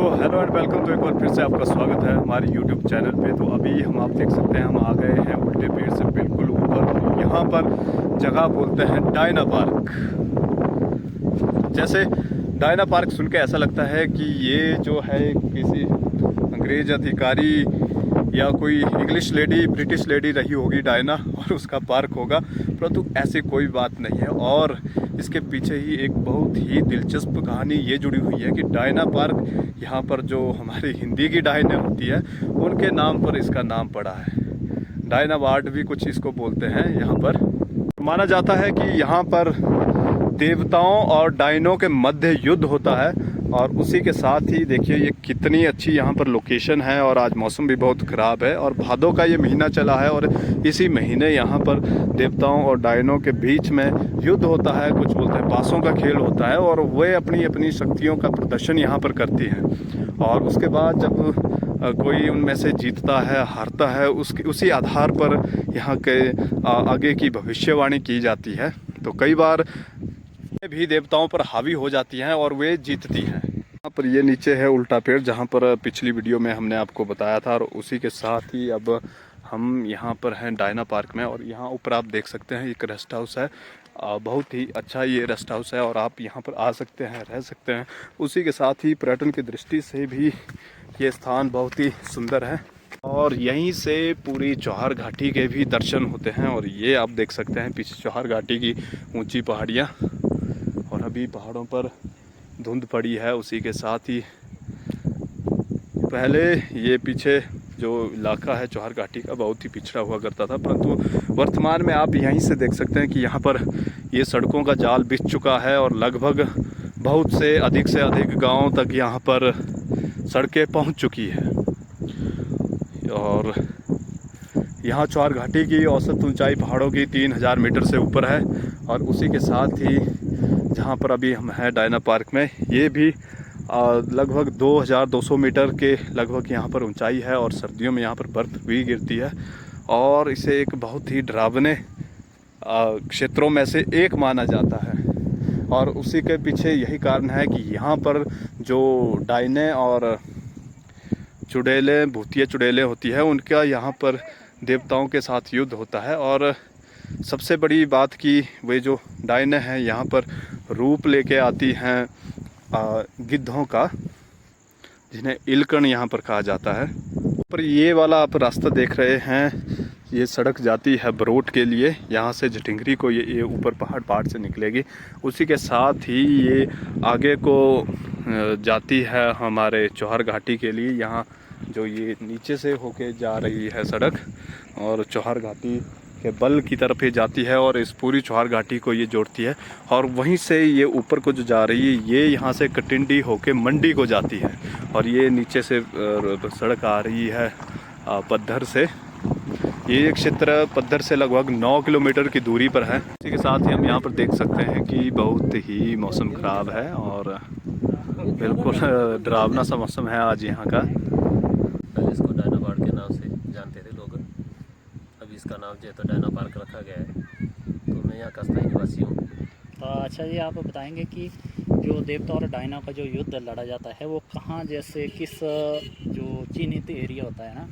Hello and welcome. तो एक बार फिर से आपका स्वागत है हमारे YouTube चैनल पे। तो अभी आप देख सकते हैं हम आ गए हैं उल्टे पेड़ से बिल्कुल ऊपर। यहाँ पर जगह बोलते हैं डायना पार्क। जैसे डायना पार्क सुन के ऐसा लगता है कि ये जो है किसी अंग्रेज अधिकारी या कोई इंग्लिश लेडी ब्रिटिश लेडी रही होगी डायना और उसका पार्क होगा, परंतु ऐसी कोई बात नहीं है। और इसके पीछे ही एक बहुत ही दिलचस्प कहानी ये जुड़ी हुई है कि डायना पार्क यहाँ पर जो हमारी हिंदी की डायना होती है उनके नाम पर इसका नाम पड़ा है। डायना वार्ड भी कुछ इसको बोलते हैं। यहाँ पर माना जाता है कि यहाँ पर देवताओं और डायनों के मध्य युद्ध होता है। और उसी के साथ ही देखिए ये कितनी अच्छी यहाँ पर लोकेशन है। और आज मौसम भी बहुत ख़राब है और भादों का ये महीना चला है और इसी महीने यहाँ पर देवताओं और डायनों के बीच में युद्ध होता है। कुछ बोलते हैं पासों का खेल होता है और वे अपनी अपनी शक्तियों का प्रदर्शन यहाँ पर करती हैं। और उसके बाद जब कोई उनमें से जीतता है हारता है उसी आधार पर यहाँ के आगे की भविष्यवाणी की जाती है। तो कई बार भी देवताओं पर हावी हो जाती हैं और वे जीतती हैं। यहाँ पर ये नीचे है उल्टा पेड़ जहाँ पर पिछली वीडियो में हमने आपको बताया था। और उसी के साथ ही अब हम यहाँ पर हैं डायना पार्क में। और यहाँ ऊपर आप देख सकते हैं एक रेस्ट हाउस है। बहुत ही अच्छा ये रेस्ट हाउस है और आप यहाँ पर आ सकते हैं, रह सकते हैं। उसी के साथ ही पर्यटन की दृष्टि से भी ये स्थान बहुत ही सुंदर है। और यहीं से पूरी चौहार घाटी के भी दर्शन होते हैं। और ये आप देख सकते हैं पीछे चौहार घाटी की ऊंची पहाड़ियाँ और अभी पहाड़ों पर धुंध पड़ी है। उसी के साथ ही पहले ये पीछे जो इलाका है चौहार घाटी का बहुत ही पिछड़ा हुआ करता था, परंतु वर्तमान में आप यहीं से देख सकते हैं कि यहाँ पर ये सड़कों का जाल बिछ चुका है और लगभग बहुत से अधिक गांवों तक यहाँ पर सड़कें पहुँच चुकी है। और यहाँ चौहार घाटी की औसत ऊंचाई पहाड़ों की 3000 मीटर से ऊपर है। और उसी के साथ ही जहाँ पर अभी हम हैं डायना पार्क में, ये भी लगभग 2200 मीटर के लगभग यहाँ पर ऊंचाई है। और सर्दियों में यहाँ पर बर्फ़ भी गिरती है और इसे एक बहुत ही डरावने क्षेत्रों में से एक माना जाता है। और उसी के पीछे यही कारण है कि यहाँ पर जो डायने और चुड़ैले भूतिया चुड़ैले होती है उनका यहाँ पर देवताओं के साथ युद्ध होता है। और सबसे बड़ी बात कि वे जो डायने हैं यहाँ पर रूप लेके आती हैं गिद्धों का, जिन्हें इलकण यहाँ पर कहा जाता है। पर ये वाला आप रास्ता देख रहे हैं, ये सड़क जाती है बरोट के लिए। यहाँ से जटिंगरी को ये ऊपर पहाड़ से निकलेगी। उसी के साथ ही ये आगे को जाती है हमारे चौहार घाटी के लिए। यहाँ जो ये नीचे से होके जा रही है सड़क और चौहार घाटी के बल की तरफ ये जाती है और इस पूरी चौहार घाटी को ये जोड़ती है। और वहीं से ये ऊपर को जो जा रही है ये यहाँ से कटिंडी होके मंडी को जाती है। और ये नीचे से सड़क आ रही है पद्धर से। ये क्षेत्र पद्धर से लगभग 9 किलोमीटर की दूरी पर है। इसी के साथ ही हम यहाँ पर देख सकते हैं कि बहुत ही मौसम ख़राब है और बिल्कुल डरावना सा मौसम है आज यहाँ का। पहले इसको डायना पार्क के नाम से जानते थे लोग, अभी इसका नाम जो है तो डायना पार्क रखा गया है। तो मैं यहाँ का स्थायी निवासी हूँ। तो अच्छा जी, आप बताएंगे कि जो देवता और डायना का जो युद्ध लड़ा जाता है वो कहाँ, जैसे किस जो चिन्हित एरिया होता है ना,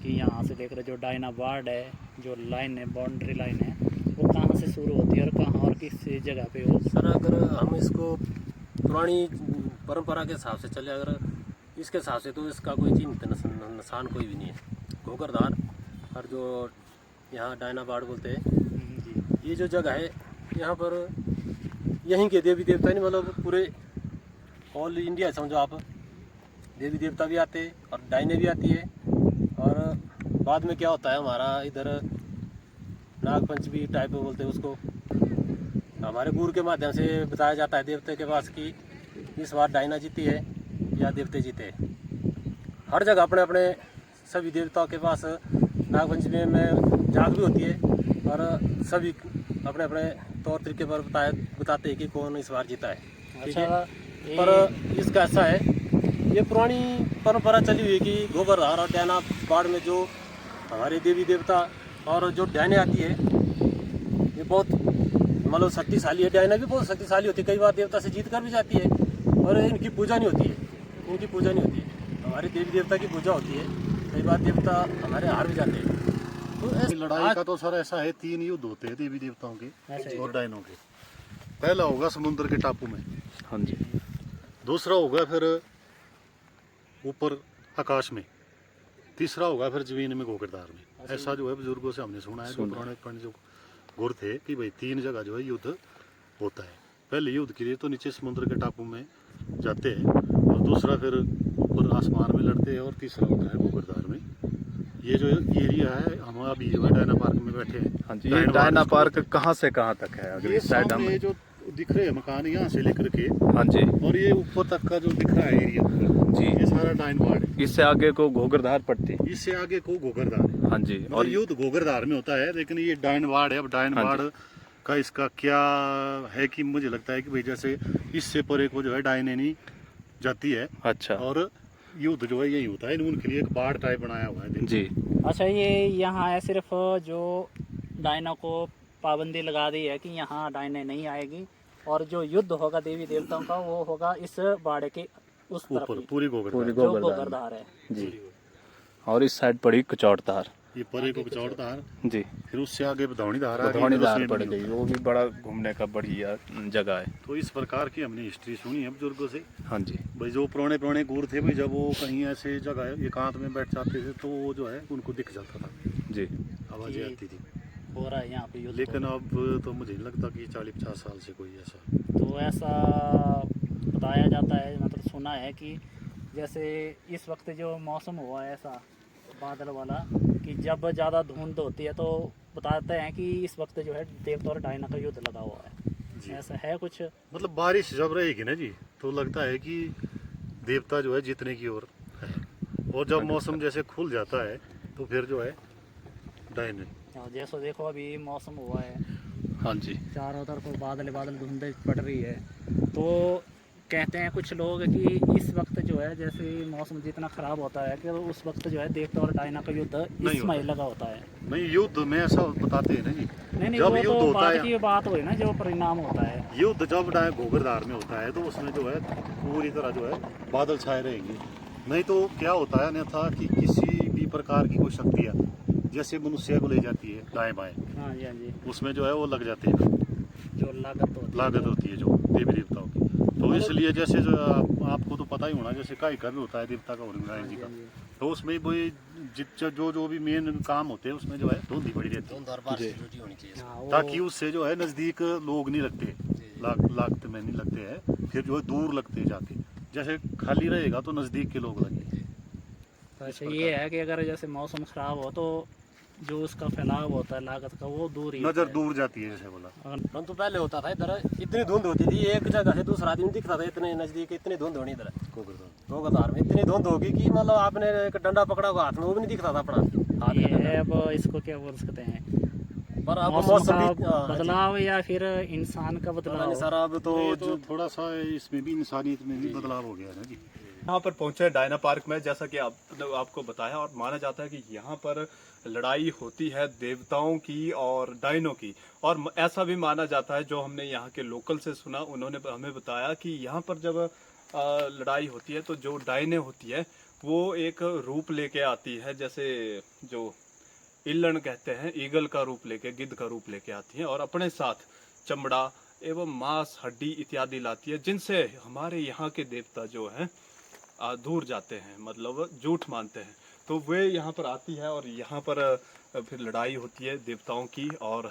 कि यहाँ से लेकर जो डायना वार्ड है, जो लाइन है, बाउंड्री लाइन है, वो कहाँ से शुरू होती है और कहाँ और किस जगह पे हो? सर अगर हम इसको पुरानी परंपरा के हिसाब से चले, अगर इसके हिसाब से तो इसका कोई चिन्हित निशान कोई भी नहीं है। घोकरधार और जो यहाँ डायना वार्ड बोलते हैं, ये जो जगह है यहाँ पर यहीं के देवी देवता नहीं, मतलब पूरे ऑल इंडिया समझो आप, देवी देवता भी आते हैं और डायने भी आती है। और बाद में क्या होता है, हमारा इधर नागपंचमी टाइप बोलते हैं उसको, हमारे गुरु के माध्यम से बताया जाता है देवते के पास कि इस बार डायना जीती है या देवते जीते हैं। हर जगह अपने अपने सभी देवताओं के पास नागपंचमी में जाग भी होती है और सभी अपने अपने तौर तरीके पर बताते हैं कि कौन इस बार जीता है। ठीक है, पर इसका ऐसा है, ये पुरानी परंपरा चली हुई है कि घोकरधार और डायना वार्ड में जो हमारे देवी देवता और जो डायने आती है ये बहुत मतलब शक्तिशाली है। डायना भी बहुत शक्तिशाली होती है, कई बार देवता से जीत कर भी जाती है और इनकी पूजा नहीं होती है। उनकी पूजा नहीं होती है। हमारे देवी देवता की पूजा होती है, कई बार देवता हमारे हार भी जाते हैं। तो लड़ाई का तो सर ऐसा है, 3 युद्ध होते हैं देवी देवताओं के और डायनों के। पहला होगा समुद्र के टापू में, हाँ जी, दूसरा होगा फिर ऊपर आकाश में, तीसरा होगा फिर जमीन में गोकरदार में। ऐसा जो है बुजुर्गों से हमने सुना है, जो पुराने जो गुर थे कि भाई 3 जगह जो है युद्ध होता है। पहले युद्ध के लिए तो नीचे समुद्र के टापू में जाते हैं, और दूसरा फिर ऊपर आसमान में लड़ते हैं, और तीसरा होता है गोकरदार में। ये जो एरिया है, हम अभी जो है डायना पार्क में बैठे हैं। हाँ जी। ये डायना पार्क कहाँ से कहाँ तक है? अगर ये इस साइड सामने जो दिख रहे हैं मकान यहाँ से लेकर के, हाँ जी और ये ऊपर तक का जो दिख रहा है एरिया जी, ये सारा डायनवाड़ है। इससे आगे को घोगरधार पड़ती है। इससे आगे को गोकरदार है। हाँ जी। और युद्ध गोकरधार में होता है, लेकिन ये डायनवाड़ है। अब डायनवाड़ का इसका क्या है कि मुझे लगता है कि भाई जैसे इससे परे को जो है डायने नहीं जाती है, अच्छा, और युद्ध जो है यही होता है। उनके लिए एक बाढ़ टाइप बनाया हुआ है। जी। अच्छा, ये यहाँ है सिर्फ जो डायना को पाबंदी लगा दी है कि यहाँ डायने नहीं आएगी, और जो युद्ध होगा देवी देवताओं का वो होगा इस बाड़े के उस तरफ ऊपर ही, पूरी गोकरधार, जो गोकरधार है जी। और इस साइड पड़ी कचौड़धार ये परे को कचौड़धार, जी। फिर उससे आगे बधौनी धार आ गई, बधौनी फिर धार उसमें पड़ भी गई, वो भी बड़ा घूमने का बढ़िया जगह है। तो इस प्रकार की हमने हिस्ट्री सुनी है बुजुर्गों से। हाँ जी, भाई जो पुराने पुराने गुर थे भाई, जब वो कहीं ऐसे जगह एकांत में बैठ जाते थे तो वो जो है उनको दिख जाता था, जी। आवाजें आती थी। हो रहा है यहाँ पे युद्ध। लेकिन अब तो मुझे नहीं लगता कि 40-50 साल से कोई ऐसा। तो ऐसा बताया जाता है, मतलब सुना है कि जैसे इस वक्त जो मौसम हुआ है ऐसा बादल वाला, कि जब ज़्यादा धुंध होती है तो बताते हैं कि इस वक्त जो है देवता और डायना का युद्ध लगा हुआ जी। है। ऐसा है कुछ? मतलब बारिश जब रहेगी ना जी, तो लगता है कि देवता जो है जीतने की ओर है, और जब मौसम जैसे खुल जाता है तो फिर जो है डायने। और जैसे देखो अभी मौसम हुआ है, हाँ जी, चारों तरफ बादल बादल धुंध पड़ रही है, तो कहते हैं कुछ लोग कि इस वक्त जो है जैसे मौसम जितना ख़राब होता है कि उस वक्त जो है देवता और डायना का युद्ध नहीं इस महीने लगा होता है। नहीं, युद्ध में ऐसा बताते हैं ना जी, नहीं जब वो युद्ध तो होता बाद है, की बात हुई ना, जो परिणाम होता है। युद्ध जब गोकरधार में होता है तो उसमें जो है पूरी तरह जो है बादल छाए रहेंगे। नहीं तो क्या होता है अन्यथा कि किसी भी प्रकार की कोई शक्तियाँ जैसे मनुष्य को ले जाती है दाएं बाएं, हाँ जी, हाँ जी। उसमें जो है वो लग जाते हैं, जो लागत होती है जो देवी देवताओं की। तो इसलिए जैसे जो आपको तो पता ही होना, जैसे काई का भी होता है देवता का और नारायण जी का, तो उसमें वही जो भी मेन काम होते हैं उसमें जो है धुंधी बड़ी रहती है, होनी चाहिए। ताकि उससे जो है नज़दीक लोग नहीं लगते, लागत में नहीं लगते हैं, फिर जो है दूर लगते हैं जाके। जैसे खाली रहेगा तो नज़दीक के लोग लगेंगे। अच्छा, ये है कि अगर जैसे मौसम ख़राब हो तो जो उसका फैलाव होता है लागत का वो दूर ही नज़र दूर जाती है, जैसे बोला। परंतु पहले होता था इधर इतनी धुंध होती थी, एक जगह से दूसरा आदमी दिखता था, इतने नजदीक इतनी धुंध होनी इधर गोकरधार में, इतनी धुंध होगी कि मतलब आपने एक डंडा पकड़ा हुआ हाथ में वो भी नहीं दिखता था अपना हाथ ये में। है। अब इसको क्या बोल सकते हैं, पर अब मौसम मौसम का भी बदलाव या फिर इंसान का पता नहीं बदलाव? सर, अब तो तो जो थोड़ा सा इसमें भी इंसानियत में भी बदलाव हो गया है ना जी। यहाँ पर पहुंचे डायना पार्क में, जैसा कि आपको बताया, और माना जाता है कि यहाँ पर लड़ाई होती है देवताओं की और डायनों की। और ऐसा भी माना जाता है, जो हमने यहाँ के लोकल से सुना, उन्होंने हमें बताया कि यहाँ पर जब लड़ाई होती है तो जो डायने होती है वो एक रूप लेके आती है, जैसे जो इल्लण कहते हैं, ईगल का रूप लेके, गिद्ध का रूप लेके आती है, और अपने साथ चमड़ा एवं मांस, हड्डी इत्यादि लाती है, जिनसे हमारे यहाँ के देवता जो हैं दूर जाते हैं, मतलब झूठ मानते हैं। तो वे यहाँ पर आती है और यहाँ पर फिर लड़ाई होती है देवताओं की और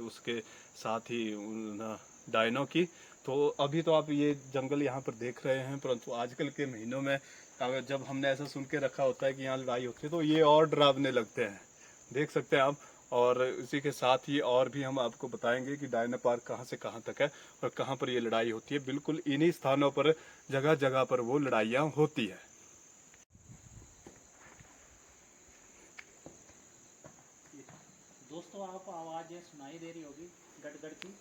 उसके साथ ही उन डायनों की। तो अभी तो आप ये जंगल यहाँ पर देख रहे हैं, परंतु आजकल के महीनों में अगर जब हमने ऐसा सुन के रखा होता है कि यहाँ लड़ाई होती है तो ये और डरावने लगते हैं, देख सकते हैं आप। और इसी के साथ ही और भी हम आपको बताएंगे कि डायना पार्क कहाँ से कहाँ तक है और कहाँ पर ये लड़ाई होती है। बिल्कुल इन्हीं स्थानों पर जगह जगह पर वो लड़ाइयाँ होती है। दोस्तों, आपको आवाज़ें सुनाई दे रही होगी गड़गड़ की,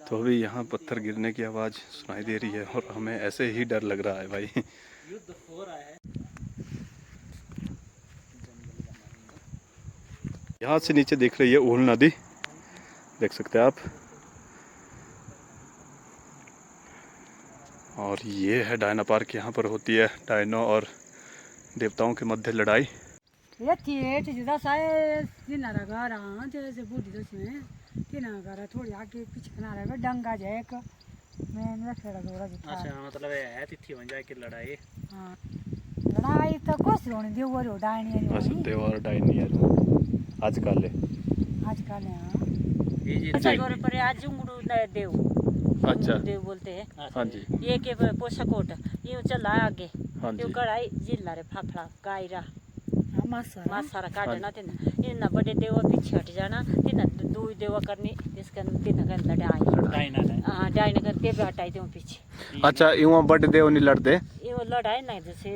तो अभी यहाँ पत्थर गिरने की आवाज़ सुनाई दे रही है और हमें ऐसे ही डर लग रहा है भाई। युद्ध हो रहा है। यहाँ से नीचे देख रही है ऊल नदी, देख सकते हैं आप। और ये है डायना पार्क। यहाँ पर होती है डायनो और देवताओं के मध्य लड़ाई। ये थिएट जिदा साए दिनारा गारा जैसे बूढ़ी तो में दिनारा गारा थोड़ी आगे पीछे बना रहेगा डंगा जाए एक मैं रखेगा दोरा दिखा। अच्छा मतलब है तिथि बन जाए की लड़ाई। हाँ लड़ाई तो कोस होने दे वो डायनी अच्छा देव और डायनी है आजकल है। आजकल हां अच्छा गोरे पर आज जुंगड़ू देव अच्छा देव बोलते हैं। हाँ जी ये के पोषाकोट यूं चला आगे हाँ यूं जी कढ़ाई जिल्ला रे फाफड़ा कायरा मासा मासारा काटना तेन इन बड़े देव पीछे हट जाना तेन दो देव करनी इसके तीन का लड़ाई डायना ने हां डायन करके भी हटाई दे पीछे। अच्छा यूं बड़े देव नहीं लड़ते। ये वो लड़ाई नहीं जैसे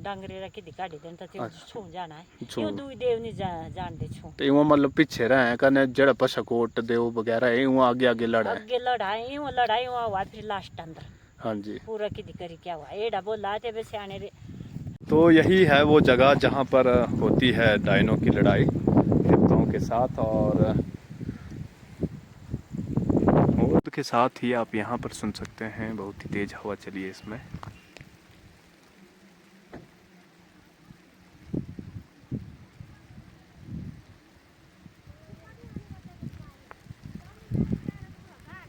डांगरे रखी दिखा दे तो ते अच्छा। छू जाना है छू। यूं दो देव नहीं जान दे छू तो यूं मतलब पीछे रहे कने जड़ा पशकोट देव वगैरह है यूं आगे आगे लड़ा है। आगे लड़ाई हुआ फिर लास्ट अंदर हाँ जी पूरा की दिकरी क्या हुआ एड़ा बोला थे बस आने रे। तो यही है वो जगह जहाँ पर होती है डायनों की लड़ाई देवताओं के साथ और के साथ ही आप यहाँ पर सुन सकते हैं बहुत ही तेज हवा चली है इसमें।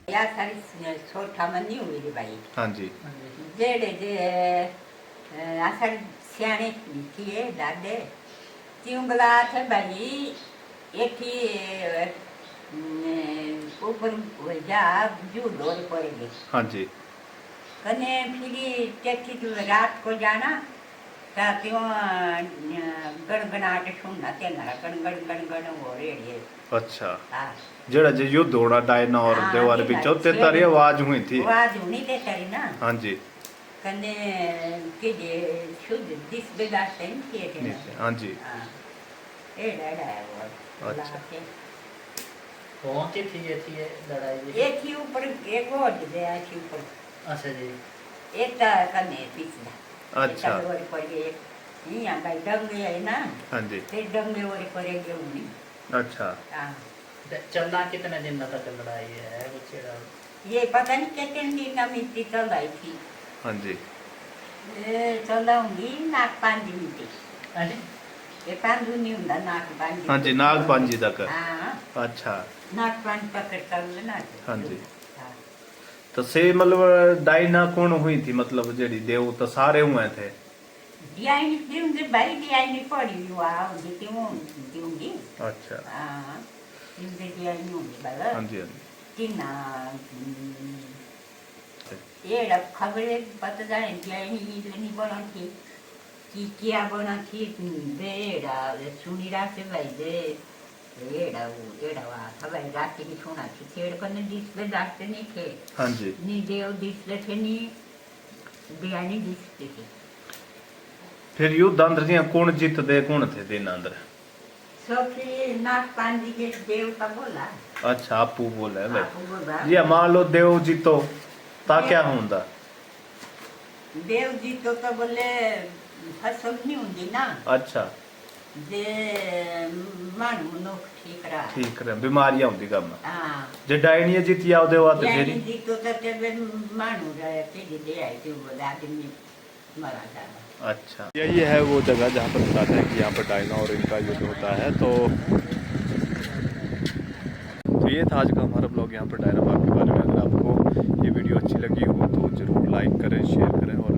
या सारी छोटा मनी हुई रे भाई हाँ जी जेड़े जे आषाढ़ सियाने किए दादे तिउंगला थे भाई एठी ऊपर जा जू डोर पड़ेगी हाँ जी कने फिर टेठी तो रात को जाना ता त्यो गड़गड़ाहट सुनना तेना गड़गड़ गड़गड़ हो रही। अच्छा हाँ जड़ा जो युद्ध होना डायना और हाँ, देवार ये बीचों ते बात तारी है। आवाज हुई थी। आवाज होनी ते तारी ना हाँ जी कने के जे शुद्ध दिस बेदाते नहीं किए थे ना। नीचे हाँ जी हाँ ए डा वो अच्छा। कौन सी थी ये लड़ाई एक ही ऊपर एक और दे आखी ऊपर अच्छा जी एक ता कने पिछला अच्छा और पर ये यहाँ भाई डंगे है ना हाँ जी ते डंगे और पर एक उन्हीं अच्छा हाँ चलना कितने दिन तक लड़ाई है वो छेड़ा ये पता नहीं कितने दिन का मिट्टी चल रही थी। हाँ जी चल रही नाक पांच मिट्टी अरे ये पांच नहीं होता नाक पांच। हाँ जी नाग पांजी तक हाँ अच्छा नाक पांच पकड़ कर लेना। हाँ जी हाँ तो से मतलब डायना कौन हुई थी मतलब जेड़ी देव तो सारे हुए थे। डियाई दूंगी भाई डियाई पड़ी हुआ क्यों दूंगी। अच्छा हाँ दूंगी डियाई होंगी बाबा हाँ जी हाँ जी तीना ये रब खबरें पता जाए डियाई नहीं बना थी कि क्या बना थी बेड़ा सुनी रहा से भाई दे एड़ा वहाँ था भाई रात की सुना थी छेड़ करने डिस्प्ले डालते नहीं थे। हाँ जी नी देव डिस्प्ले थे नी डियाई डिस्प्ले थे। फिर युद्ध अंदर जी कौन जीत दे कौन थे दिन अंदर। सबसे नाग पांडी के देवता बोला। अच्छा आपू बोला है भाई आपू बोला जी मान लो देव जीतो ता क्या होंदा। देव जी तो बोले फसल नहीं होंगी ना। अच्छा जे मन मनुख ठीक रहा ठीक रहे बीमारियां होंदी कम हाँ जे डायनी जीती आओ देवा ते यानी फिर जी तो तेरे मानू रहे थे दे आई थी वो आदमी मरा जाना। अच्छा यही है वो जगह जहाँ पर बताते हैं कि यहाँ पर डायना और इनका युद्ध होता है। तो ये था आज का हमारा ब्लॉग यहाँ पर डायना पार्क के बारे में। अगर आपको ये वीडियो अच्छी लगी हो तो ज़रूर लाइक करें शेयर करें और